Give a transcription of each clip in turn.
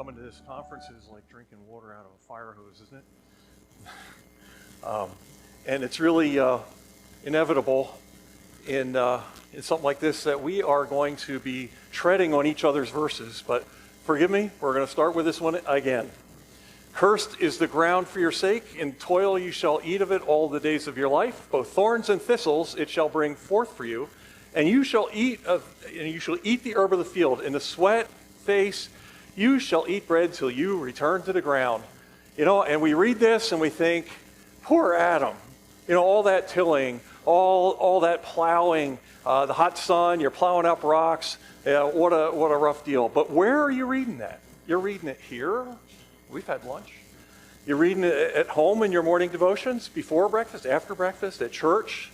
Coming to this conference is like drinking water out of a fire hose, isn't it? And it's really inevitable in something like this that we are going to be treading on each other's verses. But forgive me, we're going to start with this one again. Cursed is the ground for your sake. In toil you shall eat of it all the days of your life. Both thorns and thistles it shall bring forth for you. And you shall eat the herb of the field. In the sweat face you shall eat bread till you return to the ground. You know, and we read this and we think, poor Adam. You know, all that tilling, all that plowing, the hot sun, you're plowing up rocks. What a rough deal. But where are you reading that? You're reading it here. We've had lunch. You're reading it at home in your morning devotions, before breakfast, after breakfast, at church,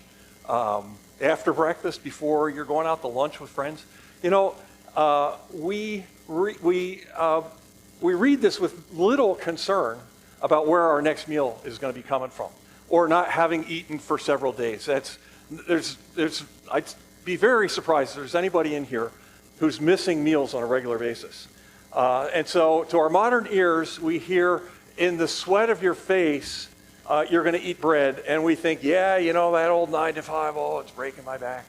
after breakfast, before you're going out to lunch with friends. You know, we read this with little concern about where our next meal is going to be coming from, or not having eaten for several days. I'd be very surprised if there's anybody in here who's missing meals on a regular basis. And so to our modern ears, we hear, in the sweat of your face, you're going to eat bread. And we think, yeah, you know, that old 9 to 5, oh, it's breaking my back.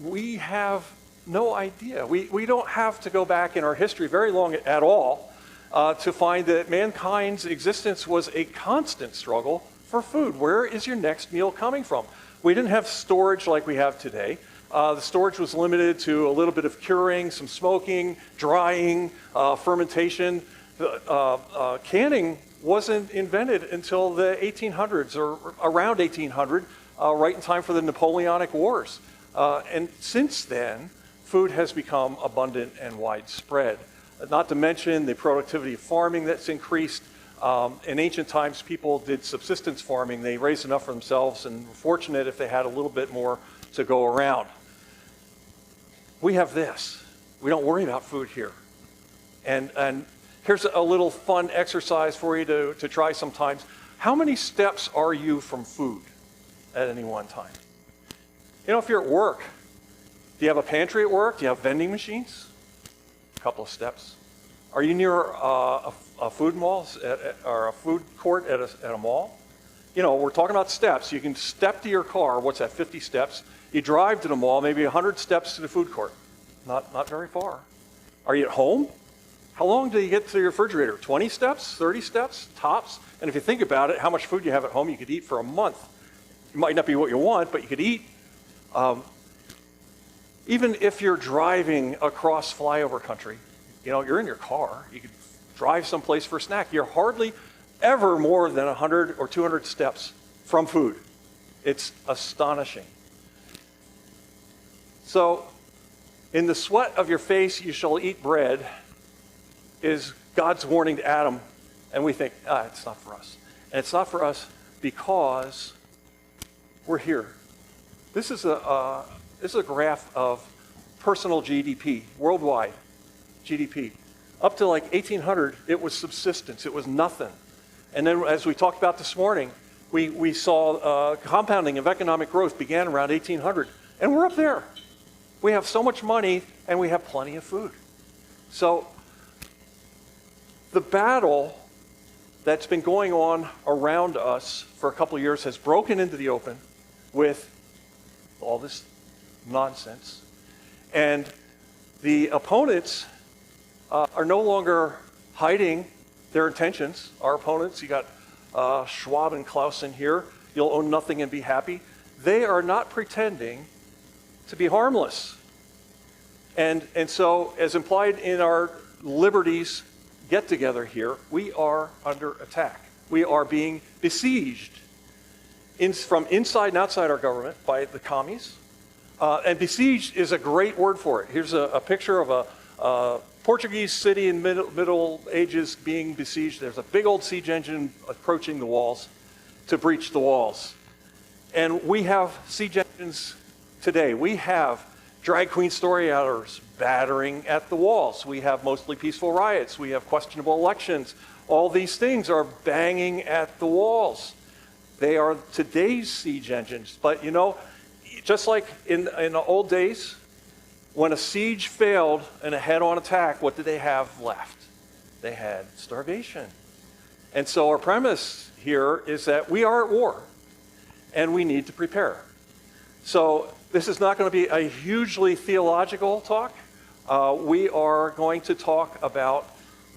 We have no idea. We don't have to go back in our history very long at all to find that mankind's existence was a constant struggle for food. Where is your next meal coming from? We didn't have storage like we have today. The storage was limited to a little bit of curing, some smoking, drying, fermentation. Canning wasn't invented until the 1800s, or around 1800, right in time for the Napoleonic Wars. And since then, food has become abundant and widespread. Not to mention the productivity of farming that's increased. In ancient times, people did subsistence farming. They raised enough for themselves and were fortunate if they had a little bit more to go around. We have this. We don't worry about food here. And here's a little fun exercise for you to try sometimes. How many steps are you from food at any one time? You know, if you're at work, do you have a pantry at work? Do you have vending machines? A couple of steps. Are you near a food mall or a food court at a mall? You know, we're talking about steps. You can step to your car. What's that, 50 steps? You drive to the mall, maybe 100 steps to the food court. Not very far. Are you at home? How long do you get to your refrigerator? 20 steps? 30 steps? Tops? And if you think about it, how much food you have at home, you could eat for a month. It might not be what you want, but you could eat. Even if you're driving across flyover country, you know, you're in your car, you could drive someplace for a snack. You're hardly ever more than 100 or 200 steps from food. It's astonishing. So, in the sweat of your face you shall eat bread is God's warning to Adam, and we think, it's not for us. And it's not for us because we're here. This is a graph of personal GDP, worldwide GDP. Up to like 1800, it was subsistence. It was nothing. And then, as we talked about this morning, we saw compounding of economic growth began around 1800. And we're up there. We have so much money, and we have plenty of food. So the battle that's been going on around us for a couple of years has broken into the open with all this nonsense. And the opponents are no longer hiding their intentions. Our opponents, you got Schwab and Klaus in here, you'll own nothing and be happy. They are not pretending to be harmless. And so, as implied in our liberties get-together here, we are under attack. We are being besieged from inside and outside our government by the commies. And besieged is a great word for it. Here's a picture of a Portuguese city in Middle Ages being besieged. There's a big old siege engine approaching the walls to breach the walls. And we have siege engines today. We have drag queen story hours battering at the walls. We have mostly peaceful riots. We have questionable elections. All these things are banging at the walls. They are today's siege engines. But you know, just like in the old days, When a siege failed and a head-on attack, what did they have left? They had starvation. And so our premise here is that we are at war, and we need to prepare. So this is not going to be a hugely theological talk. We are going to talk about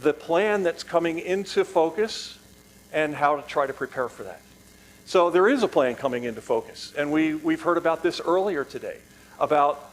the plan that's coming into focus and how to try to prepare for that. So there is a plan coming into focus, and we've heard about this earlier today, about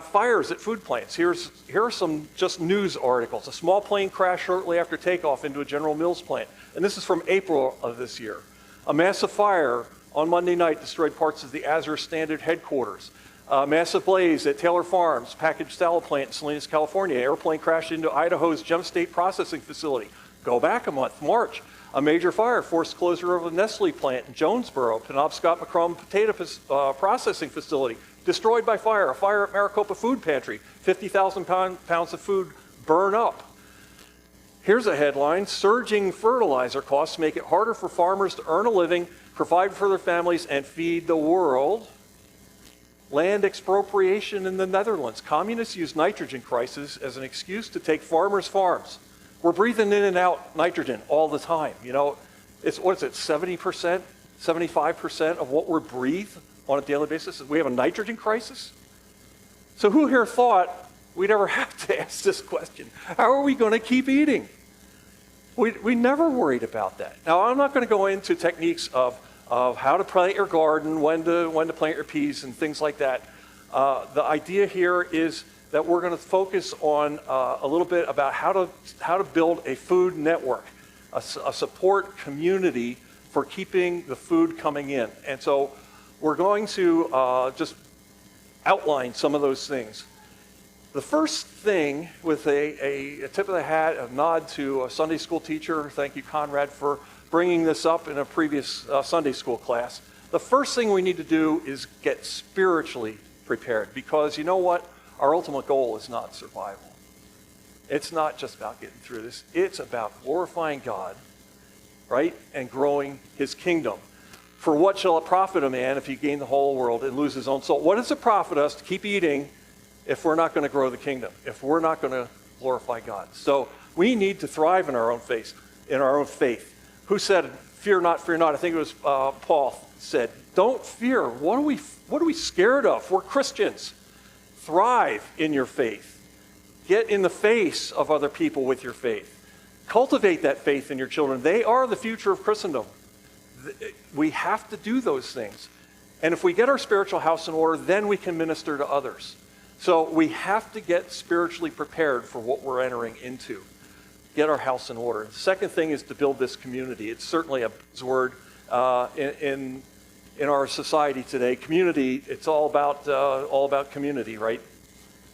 fires at food plants. Here are some just news articles. A small plane crashed shortly after takeoff into a General Mills plant, and this is from April of this year. A massive fire on Monday night destroyed parts of the Azure Standard headquarters. A massive blaze at Taylor Farms packaged salad plant in Salinas, California. Airplane crashed into Idaho's Gem State processing facility. Go back a month, March. A major fire forced closure of a Nestle plant in Jonesboro. Penobscot McCrum potato processing facility destroyed by fire. A fire at Maricopa Food Pantry. 50,000 pounds of food burn up. Here's a headline. Surging fertilizer costs make it harder for farmers to earn a living, provide for their families, and feed the world. Land expropriation in the Netherlands. Communists use nitrogen crisis as an excuse to take farmers' farms. We're breathing in and out nitrogen all the time. You know, it's, what is it, 70%, 75% of what we breathe on a daily basis? We have a nitrogen crisis? So who here thought we'd ever have to ask this question? How are we going to keep eating? We never worried about that. Now, I'm not going to go into techniques of how to plant your garden, when to plant your peas, and things like that. The idea here is that we're going to focus on a little bit about how to build a food network, a support community for keeping the food coming in. And so we're going to just outline some of those things. The first thing, with a tip of the hat, a nod to a Sunday school teacher, thank you, Conrad, for bringing this up in a previous Sunday school class. The first thing we need to do is get spiritually prepared, because you know what? Our ultimate goal is not survival. It's not just about getting through this. It's about glorifying God, right, and growing his kingdom. For what shall it profit a man if he gain the whole world and lose his own soul? What does it profit us to keep eating if we're not going to grow the kingdom, if we're not going to glorify God? So we need to thrive in our own faith. Who said, fear not, fear not? I think it was Paul said, don't fear. What are we scared of? We're Christians. Thrive in your faith. Get in the face of other people with your faith. Cultivate that faith in your children. They are the future of Christendom. We have to do those things. And if we get our spiritual house in order, then we can minister to others. So we have to get spiritually prepared for what we're entering into. Get our house in order. The second thing is to build this community. It's certainly a buzzword in our society today. Community, it's all about community, right?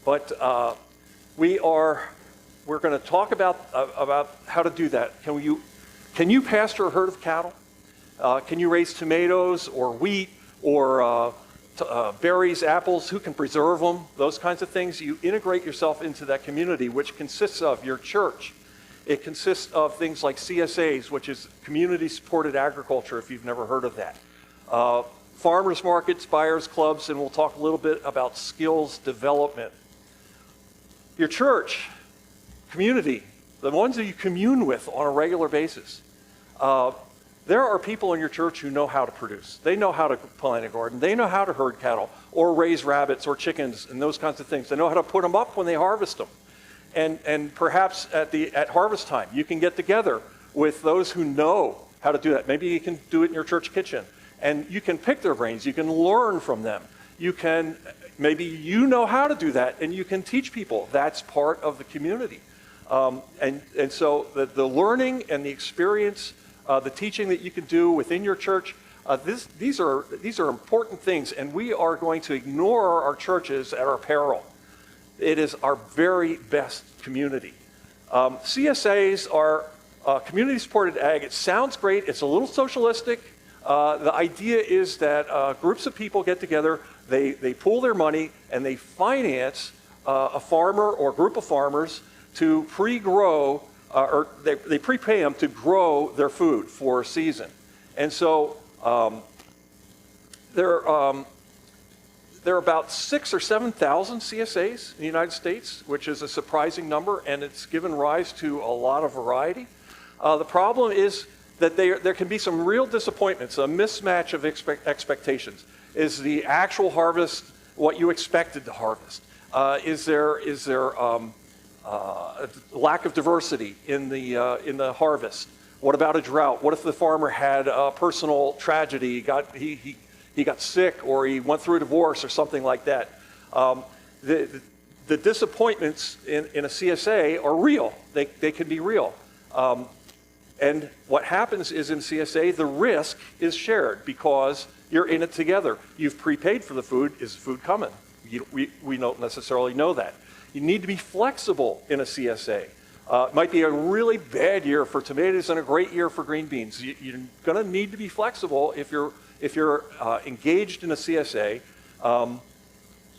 But we're going to talk about how to do that. Can you pasture a herd of cattle? Can you raise tomatoes or wheat or berries, apples? Who can preserve them? Those kinds of things. You integrate yourself into that community, which consists of your church. It consists of things like CSAs, which is community-supported agriculture, if you've never heard of that. Farmers markets, buyers clubs, and we'll talk a little bit about skills development. Your church, community, the ones that you commune with on a regular basis. There are people in your church who know how to produce. They know how to plant a garden. They know how to herd cattle or raise rabbits or chickens and those kinds of things. They know how to put them up when they harvest them. And perhaps at harvest time, you can get together with those who know how to do that. Maybe you can do it in your church kitchen. And you can pick their brains. You can learn from them. Maybe you know how to do that, and you can teach people. That's part of the community. And so the learning and the experience, the teaching that you can do within your church, these are important things, and we are going to ignore our churches at our peril. It is our very best community. CSAs are community-supported ag. It sounds great. It's a little socialistic. The idea is that groups of people get together, they pool their money, and they finance a farmer or group of farmers to pre-grow, or they prepay them to grow their food for a season. And so there are about 6,000 or 7,000 CSAs in the United States, which is a surprising number, and it's given rise to a lot of variety. The problem is that there can be some real disappointments, a mismatch of expectations. Is the actual harvest what you expected to harvest? Is there a lack of diversity in the harvest? What about a drought? What if the farmer had a personal tragedy? He got sick, or he went through a divorce, or something like that. The disappointments in a CSA are real. They can be real. And what happens is in CSA, the risk is shared because you're in it together. You've prepaid for the food. Is the food coming? We don't necessarily know that. You need to be flexible in a CSA. It might be a really bad year for tomatoes and a great year for green beans. You're going to need to be flexible if you're engaged in a CSA,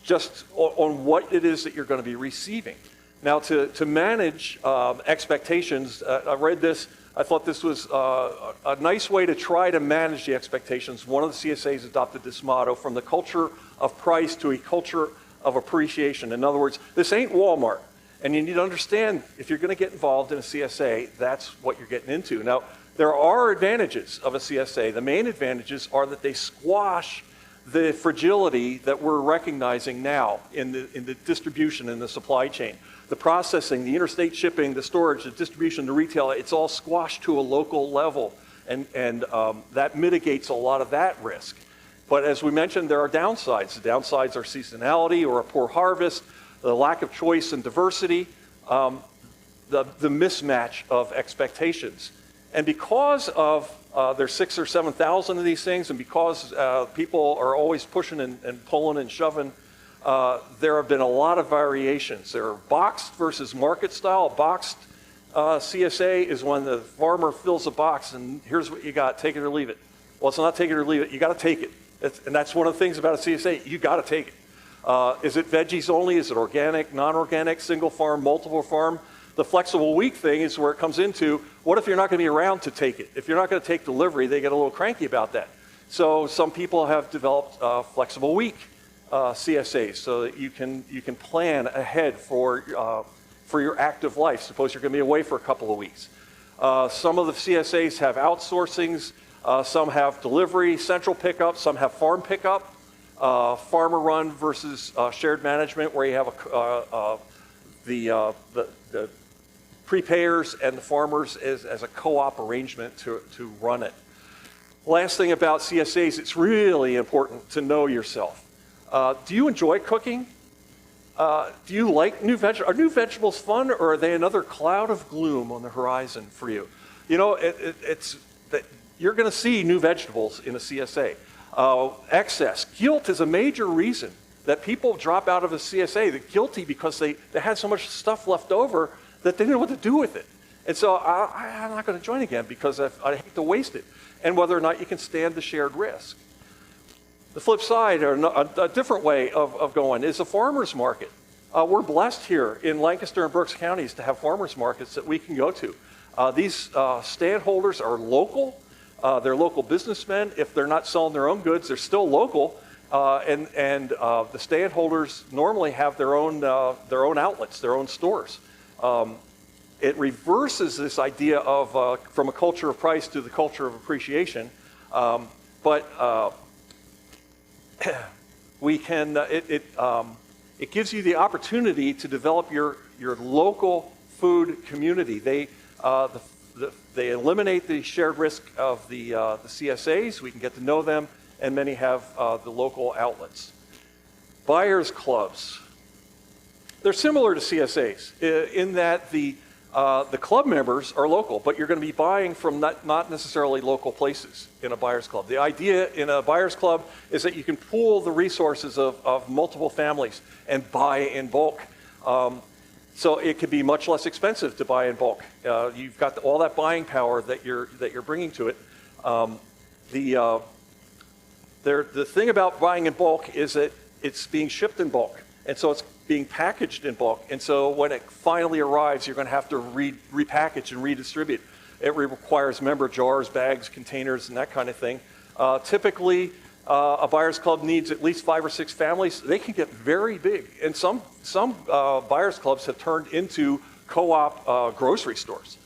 just on what it is that you're going to be receiving. Now, to manage expectations, I read this. I thought this was a nice way to try to manage the expectations. One of the CSAs adopted this motto: from the culture of price to a culture of appreciation. In other words, this ain't Walmart. And you need to understand, if you're going to get involved in a CSA, that's what you're getting into. Now, there are advantages of a CSA. The main advantages are that they squash the fragility that we're recognizing now in the distribution and the supply chain. The processing, the interstate shipping, the storage, the distribution, the retail, it's all squashed to a local level. And that mitigates a lot of that risk. But as we mentioned, there are downsides. The downsides are seasonality or a poor harvest, the lack of choice and diversity, the mismatch of expectations. And because of there's 6,000 or 7,000 of these things, and because people are always pushing and pulling and shoving, there have been a lot of variations. There are boxed versus market style. Boxed CSA is when the farmer fills a box and here's what you got, take it or leave it. Well, it's not take it or leave it, you got to take it. And that's one of the things about a CSA, you got to take it. Is it veggies only? Is it organic, non-organic, single farm, multiple farm? The flexible week thing is where it comes into, what if you're not going to be around to take it? If you're not going to take delivery, they get a little cranky about that. So some people have developed flexible week CSAs so that you can plan ahead for your active life. Suppose you're going to be away for a couple of weeks. Some of the CSAs have outsourcings. Some have delivery, central pickup. Some have farm pickup. Farmer run versus shared management, where you have the prepayers and the farmers as a co-op arrangement to run it. Last thing about CSAs, it's really important to know yourself. Do you enjoy cooking? Do you like new vegetables? Are new vegetables fun, or are they another cloud of gloom on the horizon for you? You know, it's that you're going to see new vegetables in a CSA. Excess. Guilt is a major reason that people drop out of a CSA. They're guilty because they had so much stuff left over that they didn't know what to do with it. And so I'm not going to join again because I hate to waste it. And whether or not you can stand the shared risk. The flip side, or a different way of going, is a farmer's market. We're blessed here in Lancaster and Berks counties to have farmers markets that we can go to. These stand holders are local. They're local businessmen. If they're not selling their own goods, they're still local. And the stand holders normally have their own outlets, their own stores. It reverses this idea of from a culture of price to the culture of appreciation. But we can. It gives you the opportunity to develop your local food community. They eliminate the shared risk of the CSAs. We can get to know them, and many have the local outlets. Buyers clubs. They're similar to CSAs in that the club members are local, but you're going to be buying from not necessarily local places in a buyers club. The idea in a buyers club is that you can pool the resources of multiple families and buy in bulk. So it could be much less expensive to buy in bulk. You've got all that buying power that you're bringing to it. The thing about buying in bulk is that it's being shipped in bulk, and so it's being packaged in bulk. And so when it finally arrives, you're going to have to repackage and redistribute. It requires member jars, bags, containers, and that kind of thing. Typically, a buyer's club needs at least 5 or 6 families. They can get very big. And some buyer's clubs have turned into co-op grocery stores.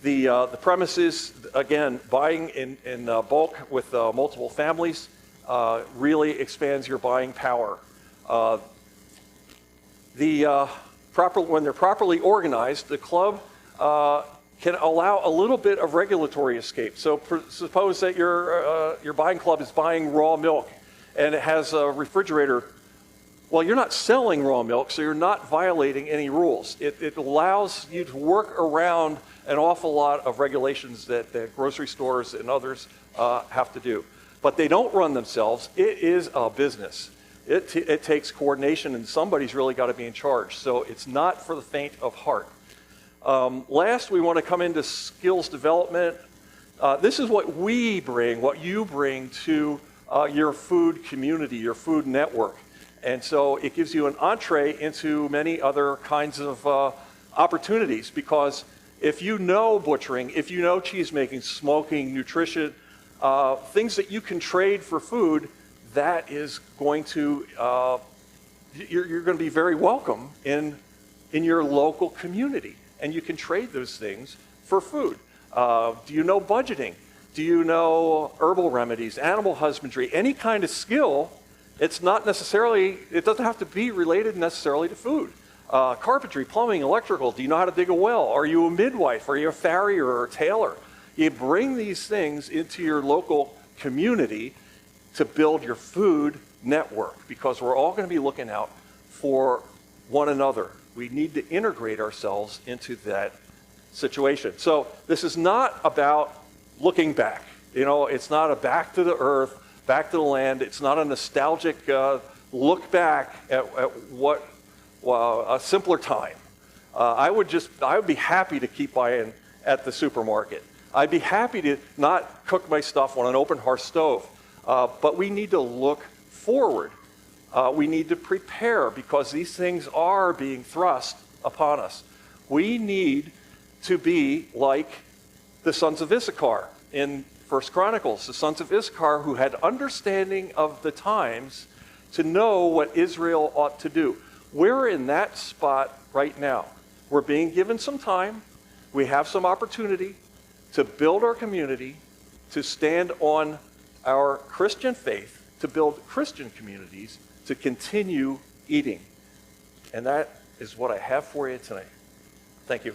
The premise is, again, buying in bulk with multiple families really expands your buying power. When they're properly organized, the club can allow a little bit of regulatory escape. So suppose that your buying club is buying raw milk and it has a refrigerator. Well, you're not selling raw milk, so you're not violating any rules. It allows you to work around an awful lot of regulations that grocery stores and others have to do. But they don't run themselves. It is a business. It takes coordination, and somebody's really got to be in charge. So it's not for the faint of heart. Last, we want to come into skills development. This is what we bring, what you bring to your food community, your food network. And so it gives you an entree into many other kinds of opportunities, because if you know butchering, if you know cheese making, smoking, nutrition, things that you can trade for food, that is going to, you're going to be very welcome in your local community. And you can trade those things for food. Do you know budgeting? Do you know herbal remedies, animal husbandry, any kind of skill? It doesn't have to be related necessarily to food. Carpentry, plumbing, electrical, do you know how to dig a well? Are you a midwife? Are you a farrier or a tailor? You bring these things into your local community to build your food network, because we're all going to be looking out for one another. We need to integrate ourselves into that situation. So this is not about looking back. It's not a back to the earth, back to the land. It's not a nostalgic look back at what a simpler time. I would be happy to keep buying at the supermarket. I'd be happy to not cook my stuff on an open hearth stove. But we need to look forward. We need to prepare, because these things are being thrust upon us. We need to be like the sons of Issachar in 1 Chronicles, the sons of Issachar who had understanding of the times to know what Israel ought to do. We're in that spot right now. We're being given some time. We have some opportunity to build our community, to stand on our Christian faith, to build Christian communities, to continue eating. And that is what I have for you tonight. Thank you.